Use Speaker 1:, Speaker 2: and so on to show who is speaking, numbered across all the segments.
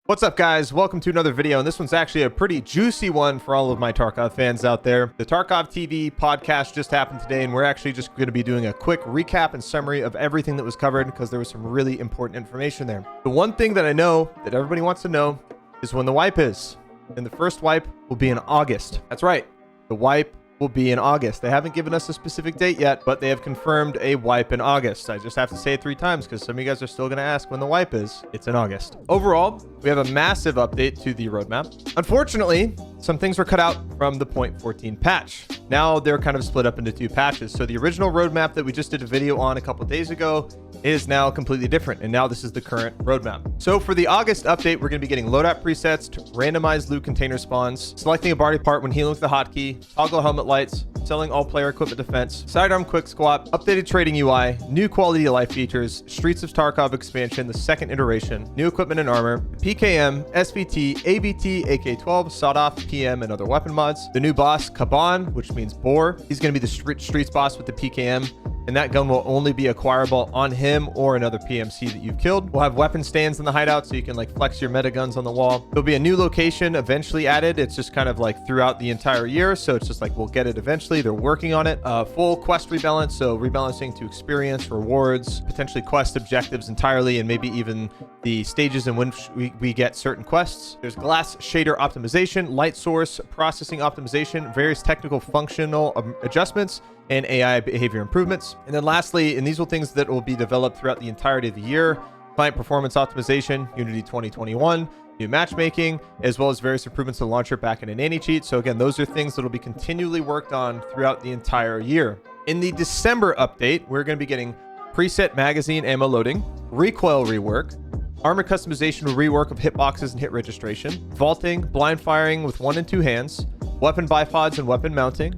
Speaker 1: What's up, guys? Welcome to another video, and this one's actually a pretty juicy one for all of my Tarkov fans out there. The Tarkov TV podcast just happened today, and we're actually just going to be doing a quick recap and summary of everything that was covered because there was some really important information there. The one thing that I know that everybody wants to know is when the wipe is, and the first wipe will be in August. That's right, the wipe will be in August. They haven't given us a specific date yet, but they have confirmed a wipe in August. I just have to say it 3 times because some of you guys are still going to ask when the wipe is. It's in August. Overall, we have a massive update to the roadmap. Unfortunately, some things were cut out from the 0.14 patch. Now they're kind of split up into 2 patches. So the original roadmap that we just did a video on a couple days ago is now completely different, and now this is the current roadmap. So for the August update, we're going to be getting loadout presets, randomized loot container spawns, selecting a body part when healing with the hotkey, toggle helmet lights, selling all player equipment defense, sidearm quick swap, updated trading UI, new quality of life features, Streets of Tarkov expansion, the second iteration, new equipment and armor, PKM, SVT, ABT, AK-12, sawed-off, PM, and other weapon mods. The new boss, Kaban, which means boar. He's going to be the streets boss with the PKM, and that gun will only be acquirable on him or another PMC that you've killed. We'll have weapon stands in the hideout so you can like flex your meta guns on the wall. There'll be a new location eventually added. It's just kind of like throughout the entire year, so it's just like we'll get it eventually. They're working on it. Full quest rebalance, so rebalancing to experience, rewards, potentially quest objectives entirely, and maybe even the stages in which we get certain quests. There's glass shader optimization, light source processing optimization, various technical functional adjustments, and AI behavior improvements. And then lastly, and these are things that will be developed throughout the entirety of the year, client performance optimization, Unity 2021, new matchmaking, as well as various improvements to the launcher, backend, and anti-cheat. So again, those are things that will be continually worked on throughout the entire year. In the December update, we're going to be getting preset magazine ammo loading, recoil rework, armor customization with rework of hitboxes and hit registration, vaulting, blind firing with 1 and 2 hands, weapon bipods and weapon mounting,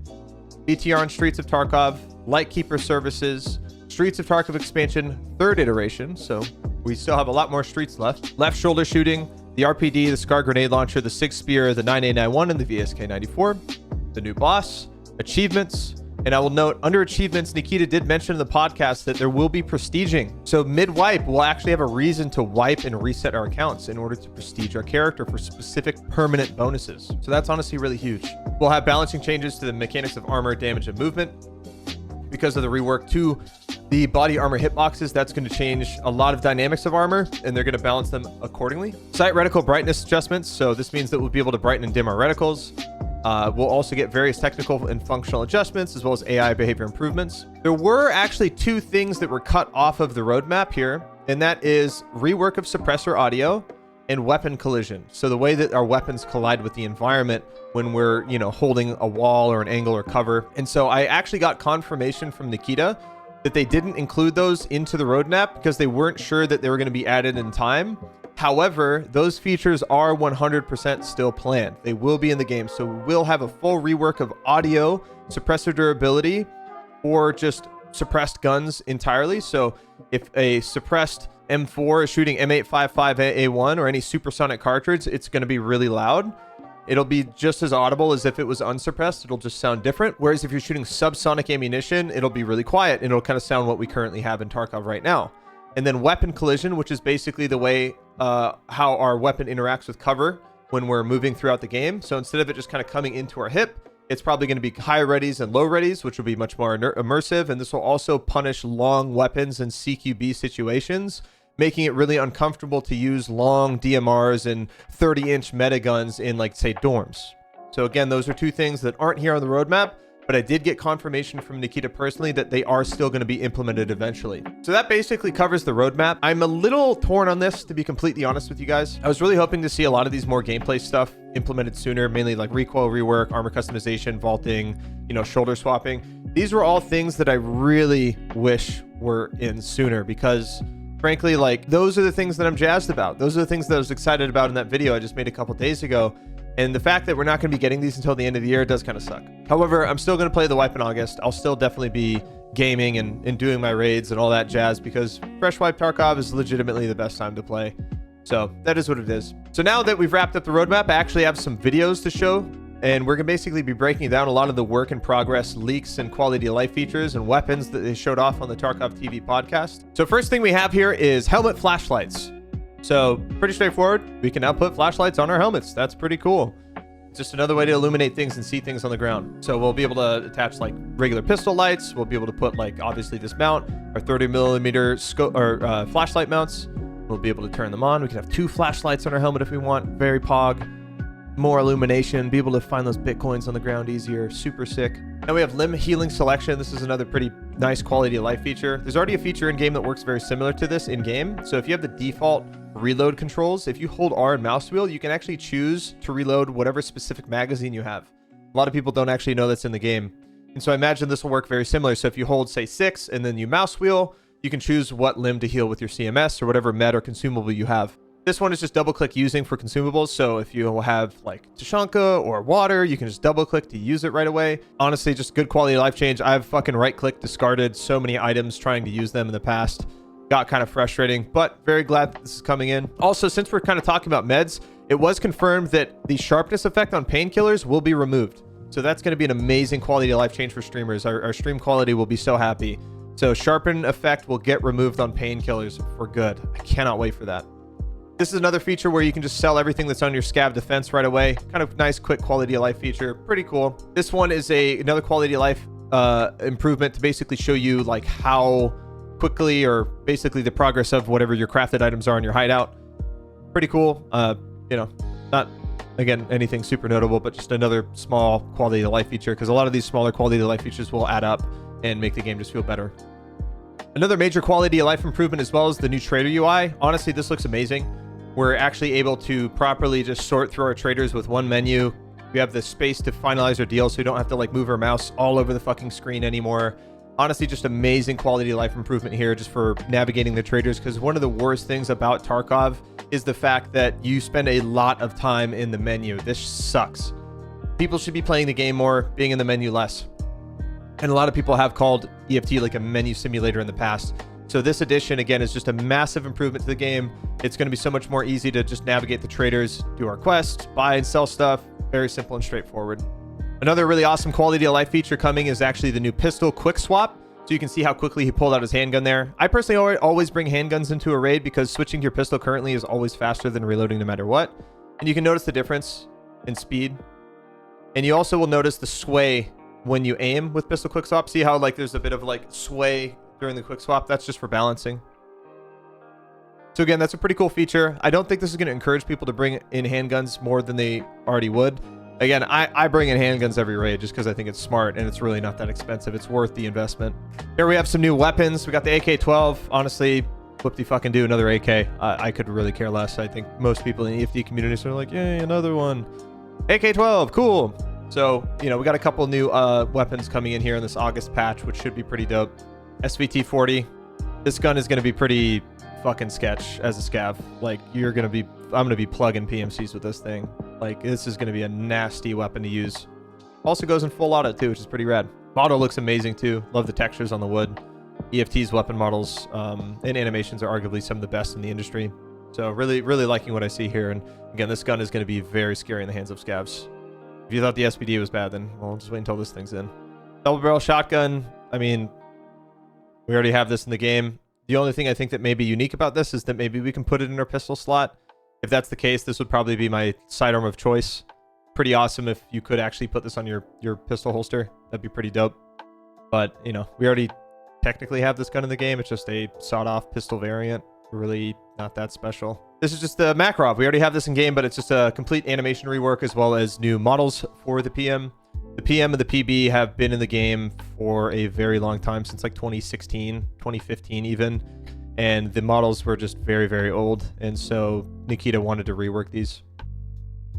Speaker 1: BTR on Streets of Tarkov, Lightkeeper services, Streets of Tarkov expansion, 3rd iteration, so we still have a lot more streets left. Left shoulder shooting, the RPD, the Scar grenade launcher, the 6 spear, the 9A91, and the VSK94, the new boss, achievements. And I will note, under achievements, Nikita did mention in the podcast that there will be prestiging. So mid-wipe, we'll actually have a reason to wipe and reset our accounts in order to prestige our character for specific permanent bonuses. So that's honestly really huge. We'll have balancing changes to the mechanics of armor, damage, and movement. Because of the rework to the body armor hitboxes, that's going to change a lot of dynamics of armor, and they're going to balance them accordingly. Sight reticle brightness adjustments. So this means that we'll be able to brighten and dim our reticles. We'll also get various technical and functional adjustments, as well as AI behavior improvements. There were actually 2 things that were cut off of the roadmap here, and that is rework of suppressor audio and weapon collision. So the way that our weapons collide with the environment when we're, holding a wall or an angle or cover. And so I actually got confirmation from Nikita that they didn't include those into the roadmap because they weren't sure that they were going to be added in time. However, those features are 100% still planned. They will be in the game. So we'll have a full rework of audio, suppressor durability, or just suppressed guns entirely. So if a suppressed M4 is shooting M855A1 or any supersonic cartridge, it's going to be really loud. It'll be just as audible as if it was unsuppressed. It'll just sound different. Whereas if you're shooting subsonic ammunition, it'll be really quiet, and it'll kind of sound what we currently have in Tarkov right now. And then weapon collision, which is basically the way how our weapon interacts with cover when we're moving throughout the game. So instead of it just kind of coming into our hip, it's probably going to be high readies and low readies, which will be much more immersive. And this will also punish long weapons in CQB situations, making it really uncomfortable to use long DMRs and 30-inch meta guns in, like, say, dorms. So again, those are 2 things that aren't here on the roadmap, but I did get confirmation from Nikita personally that they are still going to be implemented eventually. So that basically covers the roadmap. I'm a little torn on this, to be completely honest with you guys. I was really hoping to see a lot of these more gameplay stuff implemented sooner, mainly like recoil rework, armor customization, vaulting, shoulder swapping. These were all things that I really wish were in sooner because frankly, like, those are the things that I'm jazzed about. Those are the things that I was excited about in that video I just made a couple days ago. And the fact that we're not going to be getting these until the end of the year does kind of suck. However, I'm still going to play the wipe in August. I'll still definitely be gaming and doing my raids and all that jazz because fresh wipe Tarkov is legitimately the best time to play. So that is what it is. So now that we've wrapped up the roadmap, I actually have some videos to show And we're going to basically be breaking down a lot of the work in progress leaks and quality of life features and weapons that they showed off on the Tarkov TV podcast. So first thing we have here is helmet flashlights. So pretty straightforward. We can now put flashlights on our helmets. That's pretty cool. It's just another way to illuminate things and see things on the ground. So we'll be able to attach like regular pistol lights. We'll be able to put like obviously this mount, our 30mm scope or flashlight mounts. We'll be able to turn them on. We can have 2 flashlights on our helmet if we want. Very pog. More illumination. Be able to find those bitcoins on the ground easier. Super sick. Now we have limb healing selection. This is another pretty nice quality of life feature. There's already a feature in game that works very similar to this in game. So if you have the default reload controls, if you hold R and mouse wheel, you can actually choose to reload whatever specific magazine you have. A lot of people don't actually know that's in the game. And so I imagine this will work very similar. So if you hold, say, 6 and then you mouse wheel, you can choose what limb to heal with your CMS or whatever med or consumable you have. This one is just double click using for consumables. So if you have like Tashanka or water, you can just double click to use it right away. Honestly, just good quality of life change. I've fucking right click discarded so many items trying to use them in the past. Got kind of frustrating, but very glad that this is coming in. Also, since we're kind of talking about meds, it was confirmed that the sharpness effect on painkillers will be removed. So that's going to be an amazing quality of life change for streamers. Our stream quality will be so happy. So sharpen effect will get removed on painkillers for good. I cannot wait for that. This is another feature where you can just sell everything that's on your scab defense right away. Kind of nice, quick quality of life feature. Pretty cool. This one is another quality of life improvement to basically show you like how quickly or basically the progress of whatever your crafted items are in your hideout. Pretty cool. You know, not again anything super notable, but just another small quality of life feature, because a lot of these smaller quality of life features will add up and make the game just feel better. Another major quality of life improvement as well is the new trader UI. Honestly, this looks amazing. We're actually able to properly just sort through our traders with one menu. We have the space to finalize our deal, so we don't have to like move our mouse all over the fucking screen anymore. Honestly, just amazing quality of life improvement here just for navigating the traders, because one of the worst things about Tarkov is the fact that you spend a lot of time in the menu. This sucks. People should be playing the game more, being in the menu less. And a lot of people have called EFT like a menu simulator in the past. So this addition, again, is just a massive improvement to the game. It's going to be so much more easy to just navigate the traders, do our quests, buy and sell stuff. Very simple and straightforward. Another really awesome quality of life feature coming is actually the new pistol quick swap. So you can see how quickly he pulled out his handgun there. I personally always bring handguns into a raid because switching to your pistol currently is always faster than reloading no matter what. And you can notice the difference in speed. And you also will notice the sway when you aim with pistol quick swap. See how like there's a bit of like sway during the quick swap? That's just for balancing. So again, that's a pretty cool feature. I don't think this is going to encourage people to bring in handguns more than they already would. Again, I bring in handguns every raid just because I think it's smart and it's really not that expensive. It's worth the investment. Here we have some new weapons. We got the AK-12. Honestly, whoop-de fucking do another AK. I could really care less. I think most people in the EFD community are like, yay, another one. AK-12, cool. So, you know, we got a couple new weapons coming in here in this August patch, which should be pretty dope. SVT-40. This gun is going to be pretty fucking sketch as a scav. Like, I'm going to be plugging PMCs with this thing. Like, this is going to be a nasty weapon to use. Also goes in full auto too, which is pretty rad. Model looks amazing too. Love the textures on the wood. EFT's weapon models and animations are arguably some of the best in the industry. So really, really liking what I see here. And again, this gun is going to be very scary in the hands of scavs. If you thought the SPD was bad, then well, just wait until this thing's in. Double barrel shotgun. I mean, we already have this in the game. The only thing I think that may be unique about this is that maybe we can put it in our pistol slot. If that's the case, this would probably be my sidearm of choice. Pretty awesome if you could actually put this on your pistol holster. That'd be pretty dope. But, you know, we already technically have this gun in the game. It's just a sawed-off pistol variant. Really not that special. This is just the Makarov. We already have this in game, but it's just a complete animation rework as well as new models for the PM. The PM and the PB have been in the game for a very long time, since like 2016, 2015 even. And the models were just very, very old. And so Nikita wanted to rework these.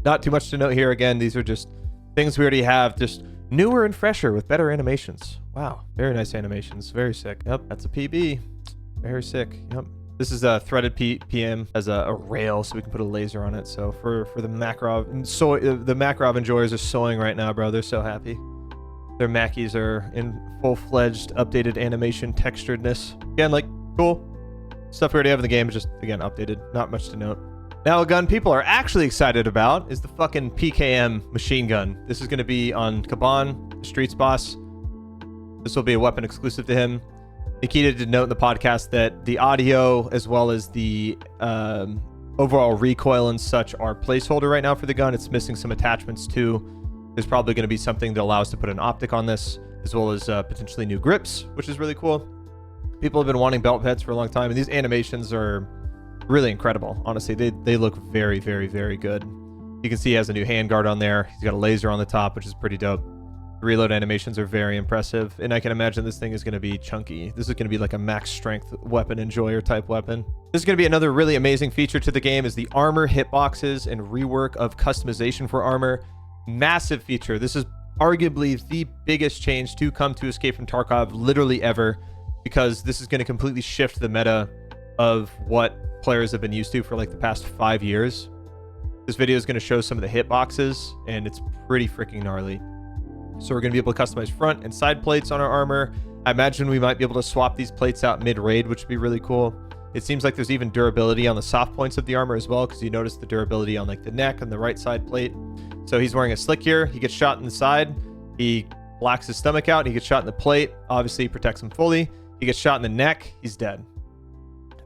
Speaker 1: Not too much to note here. Again, these are just things we already have, just newer and fresher with better animations. Wow. Very nice animations. Very sick. Yep. That's a PB. Very sick. Yep. This is a threaded PM as a rail, so we can put a laser on it. So for the Makarov, the Makarov enjoyers are sewing right now, bro. They're so happy. Their Mackies are in full-fledged updated animation texturedness. Again, like, cool. Stuff we already have in the game is just, again, updated. Not much to note. Now, a gun people are actually excited about is the fucking PKM machine gun. This is going to be on Kaban, the Streets boss. This will be a weapon exclusive to him. Nikita did note in the podcast that the audio as well as the overall recoil and such are placeholder right now for the gun. It's missing some attachments too. There's probably going to be something that allows to put an optic on this, as well as potentially new grips, which is really cool. People have been wanting belt pets for a long time, and these animations are really incredible. Honestly, they look very, very, very good. You can see he has a new handguard on there. He's got a laser on the top, which is pretty dope. The reload animations are very impressive, and I can imagine this thing is going to be chunky. This is going to be like a max strength weapon enjoyer type weapon. This is going to be another really amazing feature to the game, is the armor hitboxes and rework of customization for armor. Massive feature. This is arguably the biggest change to come to Escape from Tarkov literally ever, because this is going to completely shift the meta of what players have been used to for like the past 5 years. This video is going to show some of the hitboxes, and it's pretty freaking gnarly. So we're going to be able to customize front and side plates on our armor. I imagine we might be able to swap these plates out mid-raid, which would be really cool. It seems like there's even durability on the soft points of the armor as well, because you notice the durability on like the neck and the right side plate. So he's wearing a slick here. He gets shot in the side. He blacks his stomach out. He gets shot in the plate. Obviously, protects him fully. He gets shot in the neck. He's dead.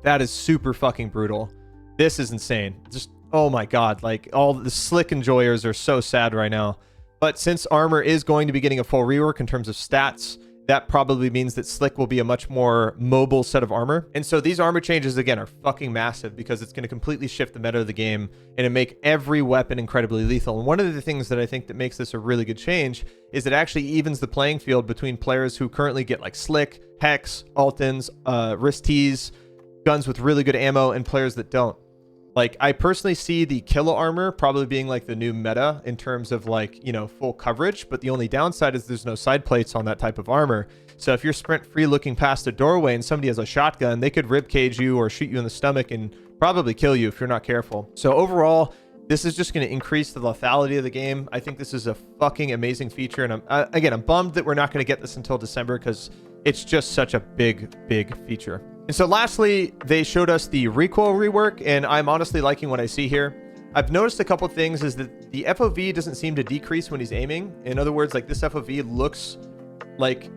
Speaker 1: That is super fucking brutal. This is insane. Just, oh my God. Like, all the slick enjoyers are so sad right now. But since armor is going to be getting a full rework in terms of stats, that probably means that slick will be a much more mobile set of armor. And so these armor changes, again, are fucking massive, because it's going to completely shift the meta of the game and make every weapon incredibly lethal. And one of the things that I think that makes this a really good change is it actually evens the playing field between players who currently get like slick, hex, altons, wrist tees, guns with really good ammo, and players that don't. Like, I personally see the kilo armor probably being like the new meta in terms of like, you know, full coverage. But the only downside is there's no side plates on that type of armor. So if you're sprint free looking past a doorway and somebody has a shotgun, they could rib cage you or shoot you in the stomach and probably kill you if you're not careful. So overall, this is just going to increase the lethality of the game. I think this is a fucking amazing feature. And I'm bummed that we're not going to get this until December, because it's just such a big feature. And so lastly, they showed us the recoil rework, and I'm honestly liking what I see here. I've noticed a couple things, is that the FOV doesn't seem to decrease when he's aiming. In other words, like, this FOV looks like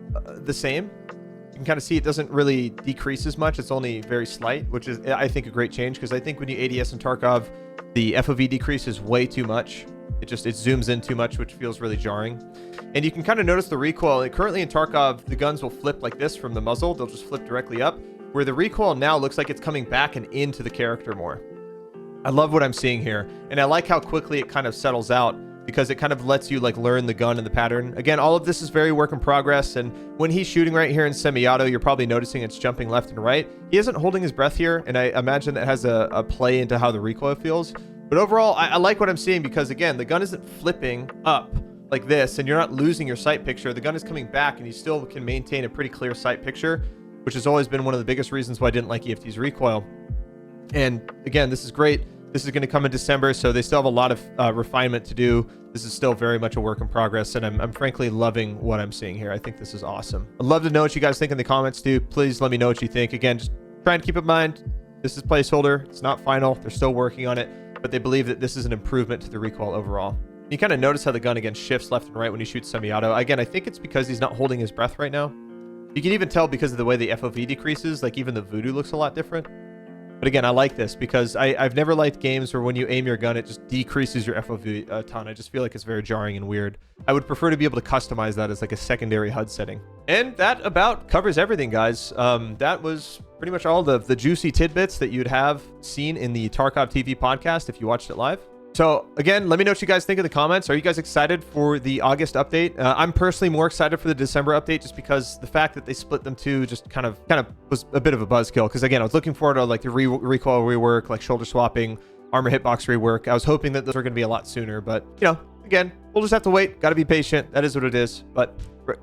Speaker 1: the same. You can kind of see it doesn't really decrease as much. It's only very slight, which is, I think, a great change, because I think when you ADS in Tarkov, the FOV decrease is way too much. It zooms in too much, which feels really jarring. And you can kind of notice the recoil. Currently in Tarkov, the guns will flip like this from the muzzle. They'll just flip directly up, where the recoil now looks like it's coming back and into the character more. I love what I'm seeing here. And I like how quickly it kind of settles out, because it kind of lets you like learn the gun and the pattern. Again, all of this is very work in progress. And when he's shooting right here in semi-auto, you're probably noticing it's jumping left and right. He isn't holding his breath here, and I imagine that has a play into how the recoil feels. But overall, I like what I'm seeing, because again, the gun isn't flipping up like this, and you're not losing your sight picture. The gun is coming back, and you still can maintain a pretty clear sight picture, which has always been one of the biggest reasons why I didn't like EFT's recoil. And again, this is great. This is going to come in December, so they still have a lot of refinement to do. This is still very much a work in progress, and I'm frankly loving what I'm seeing here. I think this is awesome. I'd love to know what you guys think in the comments too. Please let me know what you think. Again, just trying to keep in mind, this is placeholder. It's not final. They're still working on it, but they believe that this is an improvement to the recoil overall. You kind of notice how the gun, again, shifts left and right when he shoots semi-auto. Again, I think it's because he's not holding his breath right now. You can even tell because of the way the FOV decreases, like even the voodoo looks a lot different. But again, I like this, because I've never liked games where when you aim your gun, it just decreases your FOV a ton. I just feel like it's very jarring and weird. I would prefer to be able to customize that as like a secondary HUD setting. And that about covers everything, guys. That was pretty much all the juicy tidbits that you'd have seen in the Tarkov TV podcast if you watched it live. So again, let me know what you guys think in the comments. Are you guys excited for the August update? I'm personally more excited for the December update, just because the fact that they split them two just kind of was a bit of a buzzkill. Because again, I was looking forward to like the recoil rework, like shoulder swapping, armor hitbox rework. I was hoping that those were going to be a lot sooner, but you know, again, we'll just have to wait. Got to be patient. That is what it is. But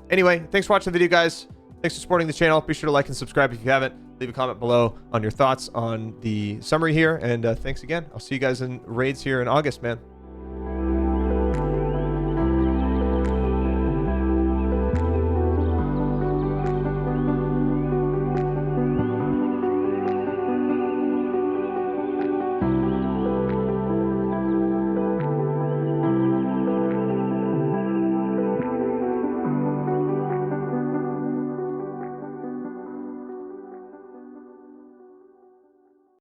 Speaker 1: anyway, thanks for watching the video, guys. Thanks for supporting the channel. Be sure to like and subscribe if you haven't. Leave a comment below on your thoughts on the summary here. And thanks again. I'll see you guys in raids here in August, man.